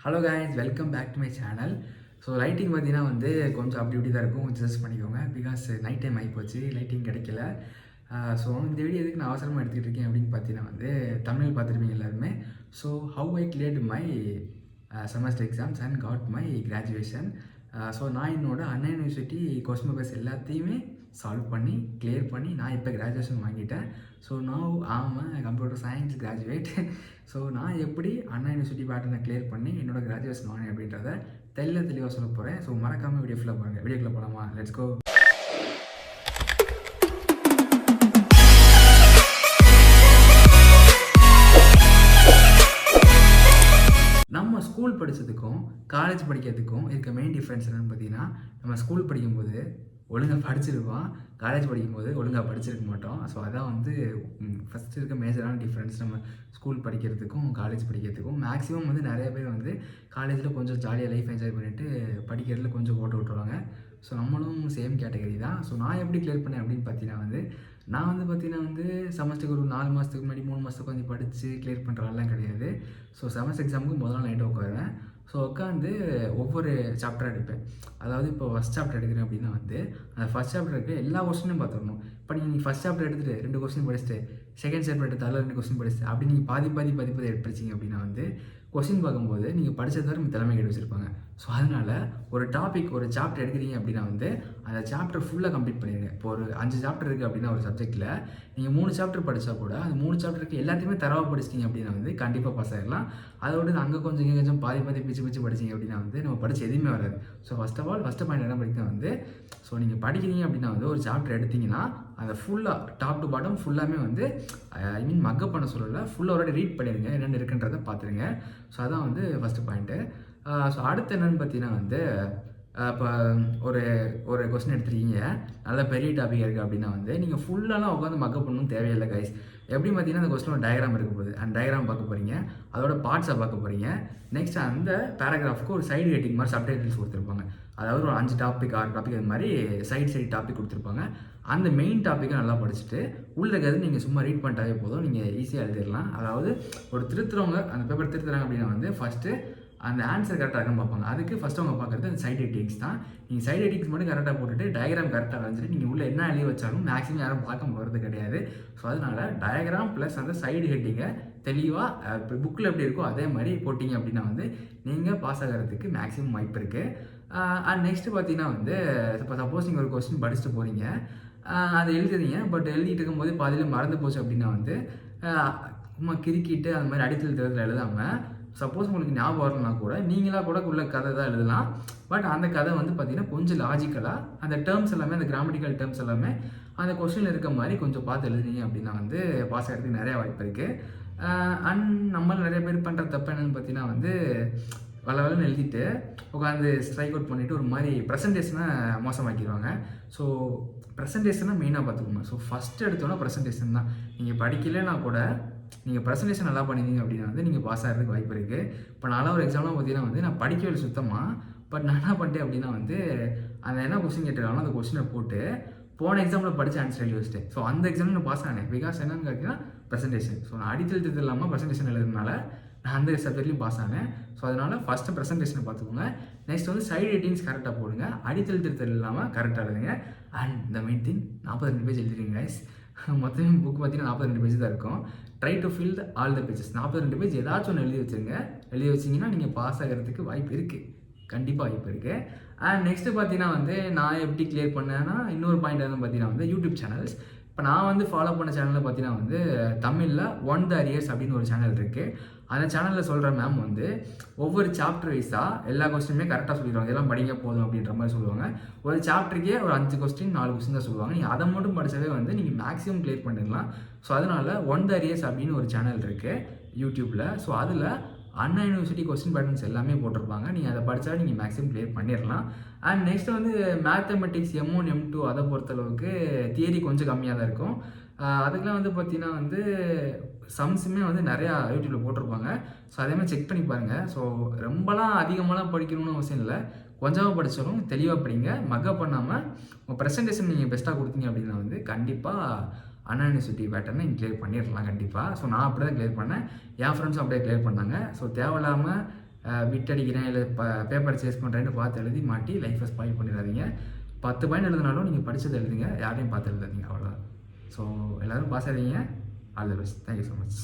Hello guys, welcome back to my channel. So lighting பார்த்தீங்கன்னா கொஞ்சம் அப்படி இப்படி தான் இருக்கும். கொஞ்சம் சஜஸ்ட் பண்ணிக்கோங்க. பிகாஸ் நைட் டைம் ஆகிப்போச்சு, லைட்டிங் கிடைக்கல. ஸோ இந்த வீடியோ எதுக்கு நான் அவசரமாக எடுத்துக்கிட்டு இருக்கேன் அப்படின்னு பார்த்தீங்கன்னா தமிழ் பார்த்துருப்பீங்க எல்லாருமே. So how I cleared my semester exams and got my graduation. So நான் என்னோட அண்ணா யூனிவர்சிட்டி கொஸ்டின் பேப்பர்ஸ் எல்லாத்தையுமே சால்வ் பண்ணி கிளியர் பண்ணி நான் இப்போ கிராஜுவேஷன் வாங்கிட்டேன். ஸோ நான் ஆமாம் கம்ப்யூட்டர் சயின்ஸ் கிராஜுவேட். ஸோ நான் எப்படி அண்ணா யூனிவர்சிட்டி பேட்டர்னை கிளியர் பண்ணி என்னோடய கிராஜுவேஷன் வாங்கினேன் அப்படின்றத தெளிவாக சொல்ல போகிறேன். ஸோ மறக்காமல் வீடியோ ஃபுல்லாக பாருங்கள். வீடியோக்குள்ளே போகலாமா? Let's go. நம்ம ஸ்கூல் படித்ததுக்கும் காலேஜ் படிக்கிறதுக்கும் இருக்க மெயின் டிஃப்ரென்ஸ் என்னென்னு பார்த்தீங்கன்னா, நம்ம ஸ்கூல் படிக்கும்போது ஒழுங்காக படிச்சிருப்போம், காலேஜ் படிக்கும்போது ஒழுங்காக படிச்சிருக்க மாட்டோம். ஸோ அதான் ஃபஸ்ட்டு இருக்க மேஜரான டிஃப்ரென்ஸ் நம்ம ஸ்கூல் படிக்கிறதுக்கும் காலேஜ் படிக்கிறதுக்கும். மேக்ஸிமம் நிறைய பேர் காலேஜில் கொஞ்சம் ஜாலியாக லைஃப் என்ஜாய் பண்ணிவிட்டு படிக்கிறதுல கொஞ்சம் ஓட்ட விட்டுருவாங்க. ஸோ நம்மளும் சேம் கேட்டகரி தான். ஸோ நான் எப்படி கிளியர் பண்ணேன் அப்படின்னு பார்த்தீங்கன்னா நான் செமஸ்டருக்கு ஒரு 4 மாதத்துக்கு முன்னாடி 3 மாதத்துக்கு வந்து படித்து கிளியர் பண்ணுறதெல்லாம் கிடையாது. ஸோ செமஸ்டர் எக்ஸாமுக்கு முதல் நாள் நைட்டு உட்காருவேன். ஸோ உட்காந்து ஒவ்வொரு சாப்டராக எடுப்பேன். அதாவது இப்போ ஃபஸ்ட் சாப்டர் எடுக்கிறேன் அப்படின்னா அந்த ஃபஸ்ட் சாப்டர் இருக்க எல்லா கொஸ்டினும் பார்த்துடணும். இப்போ நீங்கள் ஃபஸ்ட் சாப்டர் எடுத்துகிட்டு 2 கொஸ்டின் படிச்சுட்டு செகண்ட் சாப்டர் எடுத்து அதில் 2 கொஸ்டின் படிச்சுட்டு அப்படி நீங்கள் பாதி படிச்சிங்க அப்படின்னா கொஸ்டின் பார்க்கும்போது நீங்கள் படித்தது வரை தலைமை கேட்டு வச்சுருப்பாங்க. ஸோ அதனால் ஒரு சாப்டர் எடுக்கிறீங்க அப்படின்னா அந்த சாப்டர் ஃபுல்லாக கம்ப்ளீட் பண்ணிடுங்க. இப்போ ஒரு 5 சாப்டர் இருக்குது அப்படின்னா ஒரு சப்ஜெக்ட்டில் நீங்கள் 3 சாப்டர் படித்தா கூட அந்த 3 சாப்டருக்கு எல்லாத்தையுமே தரவாக படிச்சிட்டிங்க அப்படின்னா கண்டிப்பாக பாஸ் ஆகிடலாம். அதோடு அங்கே கொஞ்சம் இங்கே கொஞ்சம் பாதி பிச்சு படிச்சிங்க அப்படின்னா நம்ம படித்து எதுவுமே வராது. ஸோ ஃபஸ்ட் பாயிண்ட் என்ன படிக்க ஸோ நீங்கள் படிக்கிறீங்க அப்படின்னா ஒரு சாப்டர் எடுத்திங்கன்னா அதை ஃபுல்லாக டாப் டு பாட்டம் ஃபுல்லாமே மக்கப் பண்ண சொல்லலை, ஃபுல்லாக ஒரு ரீட் பண்ணிடுங்க, என்னென்ன இருக்குன்றதை பார்த்துருங்க. ஸோ அதான் ஃபஸ்ட்டு பாயிண்ட்டு. ஸோ அடுத்து என்னென்னு பார்த்தீங்கன்னா இப்போ ஒரு கொஸ்டின் எடுத்துருக்கீங்க, நல்ல பெரிய டாபிக் இருக்குது அப்படின்னா நீங்கள் ஃபுல்லாலாம் உட்காந்து மக்கப் பண்ணணும் தேவையில்லை கைஸ். எப்படி பார்த்தீங்கன்னா அந்த கொஸ்டினோட டயக்ராம் இருக்க போகுது, அந்த டயக்ராம் பார்க்க போகிறீங்க, அதோட பார்ட்ஸை பார்க்க போகிறீங்க. நெக்ஸ்ட் அந்த பேராகிராஃப்க்கு ஒரு சைடு ஹெட்டிங் மாதிரி சப்டைட்டில்ஸ் கொடுத்துருப்பாங்க. அதாவது ஒரு 5 டாபிக் 6 டாபிக் அது மாதிரி சைடு டாபிக் கொடுத்துருப்பாங்க. அந்த மெயின் டாப்பிக்கை நல்லா படிச்சுட்டு உள்ள இருக்கிறது நீங்கள் சும்மா ரீட் பண்ணிட்டாவே போதும், நீங்கள் ஈஸியாக எழுதிடலாம். அதாவது ஒரு திருத்துறவங்க அந்த பேப்பர் திருத்துறாங்க அப்படின்னா ஃபஸ்ட்டு அந்த ஆன்சர் கரெக்டாக இருக்குன்னு பார்ப்பாங்க. அதுக்கு ஃபஸ்ட்டு அவங்க பார்க்குறது அந்த சைட் ஹெட்டிங்ஸ் தான். நீங்கள் சைட் ஹெட்டிங்ஸ் மட்டும் கரெக்டாக போட்டுட்டு டயக்ராம் கரெக்டாக வரைஞ்சிட்டு நீங்கள் உள்ள என்ன எழுதி வச்சாலும் மேக்ஸிமம் யாரும் பார்க்க போகிறது கிடையாது. ஸோ அதனால் டயக்ராம் ப்ளஸ் அந்த சைடு ஹெட்டிங்கை தெளிவாக இப்போ புக்கில் எப்படி இருக்கோ அதே மாதிரி போட்டிங்க அப்படின்னா நீங்கள் பாஸ் ஆகிறதுக்கு மேக்ஸிமம் வாய்ப்பு இருக்குது. அண்ட் நெக்ஸ்ட்டு பார்த்தீங்கன்னா இப்போ சப்போஸ் நீங்கள் ஒரு கொஸ்டின் படிச்சுட்டு போகிறீங்க, அதை எழுதுறீங்க, பட் எழுதிட்டு இருக்கும்போது பாதியில் மறந்து போச்சு அப்படின்னா சும்மா கிறுக்கிட்டு அந்த மாதிரி அடித்தல் தேர்தல் எழுதாமல் சப்போஸ் உங்களுக்கு ஞாபகம் வரலனா கூட நீங்களாக கூட உள்ள கதை தான் எழுதலாம். பட் அந்த கதை பார்த்தீங்கன்னா கொஞ்சம் லாஜிக்கலாக அந்த டேர்ம்ஸ் எல்லாமே, அந்த கிராமட்டிக்கல் டேர்ம்ஸ் எல்லாமே அந்த கொஸ்டினில் இருக்க மாதிரி கொஞ்சம் பார்த்து எழுதுனீங்க அப்படின்னா பாஸ் ஆகிறதுக்கு நிறையா வாய்ப்பு இருக்குது. அண்ட் நம்மள நிறைய பேர் பண்ணுற தப்பு என்னென்னு பார்த்தீங்கன்னா வளன்னு எழுதிட்டு உட்காந்து ஸ்ட்ரைக் அவுட் பண்ணிவிட்டு ஒரு மாதிரி ப்ரெசன்டேஷனை மோசமாக்கிடுவாங்க. ஸோ ப்ரெசன்டேஷனை மெயினாக பார்த்துக்கோங்க. ஸோ ஃபஸ்ட்டு எடுத்தோன்னா ப்ரெசன்டேஷன் தான். நீங்கள் படிக்கலைன்னா கூட நீங்கள் ப்ரெசன்டேஷன் நல்லா பண்ணியிருந்தீங்க அப்படின்னா நீங்கள் பாஸ் ஆகிறதுக்கு வாய்ப்பு இருக்குது. இப்போ நான்லாம் ஒரு எக்ஸாம்லாம் பார்த்தீங்கன்னா நான் படிக்கவே சுத்தமாக, பட் நான் என்ன பண்ணிட்டேன் அப்படின்னா அந்த என்ன கொஸ்டின் கேட்டிருக்காங்களோ அந்த கொஸ்டினை போட்டு போன எக்ஸாமில் படித்த ஆன்சர் எழுதி வச்சிட்டேன். ஸோ அந்த எக்ஸாமில் நான் பாஸ் ஆனேன். பிகாஸ் என்னன்னு கேட்டிங்கன்னா ப்ரெசன்டேஷன். ஸோ நான் அடித்தெழுத்து இல்லாமல் ப்ரெசன்டேஷன் எழுதுறதுனால நான் அந்த சப்ஜெக்ட்லையும் பாஸ் ஆனேன். ஸோ அதனால் ஃபஸ்ட்டு ப்ரெசன்டேஷனை பார்த்துக்கோங்க. நெக்ஸ்ட் சைடு ஹெட்டிங்ஸ் கரெக்டாக போடுங்க, அடித்தெழுத்து இல்லாமல் கரெக்டாக எழுதுங்க. அண்ட் இந்த மெயின் திங் 42 பேஜ் எழுதிருங்க கைஸ். மொத்தமே புக் பார்த்தீங்கன்னா 42 பேஜ் தான் இருக்கும். Try to fill all the pages. 42 page ஏதாச்சும் ஒன்று எழுதி வச்சுருங்க. எழுதி வச்சிங்கன்னா நீங்கள் பாஸ் ஆகிறதுக்கு வாய்ப்பு இருக்குது, கண்டிப்பாக வாய்ப்பு இருக்குது. அண்ட் நெக்ஸ்ட்டு பார்த்தீங்கன்னா நான் எப்படி கிளியர் பண்ணேன்னா இன்னொரு பாயிண்ட் வந்து பார்த்தீங்கன்னா யூடியூப் சேனல்ஸ். இப்போ நான் ஃபாலோ பண்ண சேனலில் பார்த்தீங்கன்னா தமிழில் ஒன் த அரியர்ஸ் அப்படின்னு ஒரு சேனல் இருக்குது. அந்த சேனலில் சொல்கிற மேம் ஒவ்வொரு சாப்டர் வைஸாக எல்லா கொஸ்டினுமே கரெக்டாக சொல்லிடுவாங்க. இதெல்லாம் படிக்க போதும் அப்படின்ற மாதிரி சொல்லுவாங்க. ஒரு சாப்டருக்கே ஒரு 5 கொஸ்டின் 4 கொஸ்டின் தான் சொல்லுவாங்க. நீங்கள் அதை மட்டும் படித்தாவே நீங்கள் மேக்ஸிமம் கிளியர் பண்ணிடலாம். ஸோ அதனால் ஒன் த அரியர்ஸ் அப்படின்னு ஒரு சேனல் இருக்குது யூடியூப்பில். ஸோ அதில் அண்ணா யூனிவர்சிட்டி கொஸ்டின் பேட்டர்ன்ஸ் எல்லாமே போட்டிருப்பாங்க. நீங்கள் அதை படித்தா நீங்கள் மேக்ஸிமம் கிளியர் பண்ணிடலாம். And next mathematics M1 M2 அதை பொறுத்தளவுக்கு தியரி கொஞ்சம் கம்மியாக தான் இருக்கும். அதுக்கெலாம் பார்த்தீங்கன்னா சம்ஸுமே நிறையா யூடியூப்பில் போட்டிருப்பாங்க. ஸோ அதேமாதிரி செக் பண்ணி பாருங்கள். ஸோ ரொம்பலாம் அதிகமாகலாம் படிக்கணும்னு அவசியம் இல்லை, கொஞ்சமாக படித்தாலும் தெளிவாக படிங்க. மக்கப் பண்ணாமல் உங்கள் ப்ரெசன்டேஷன் நீங்கள் பெஸ்ட்டாக கொடுத்தீங்க அப்படின்னா கண்டிப்பாக அண்ணா யூனிவர்சிட்டி பேட்டர்னை கிளியர் பண்ணிடலாம் கண்டிப்பாக. ஸோ நான் அப்படி தான் கிளியர் பண்ணேன், என் ஃப்ரெண்ட்ஸும் அப்படியே கிளியர் பண்ணாங்க. ஸோ தேவையில்லாமல் பிட் அடிக்கிறேன் இல்லை பேப்பர் சேஸ் பண்ணுறேன்னு பார்த்து எழுதி மாட்டி லைஃப்பை ஸ்பாயில் பண்ணிடாதீங்க. 10 பாயிண்ட் எழுதினாலும் நீங்கள் படித்ததை எழுதுங்க, யாரையும் பார்த்து எழுதாதீங்க, அவ்வளோதான். ஸோ எல்லோரும் பாஸ் ஆகிடுங்க. All the best. Thank you so much.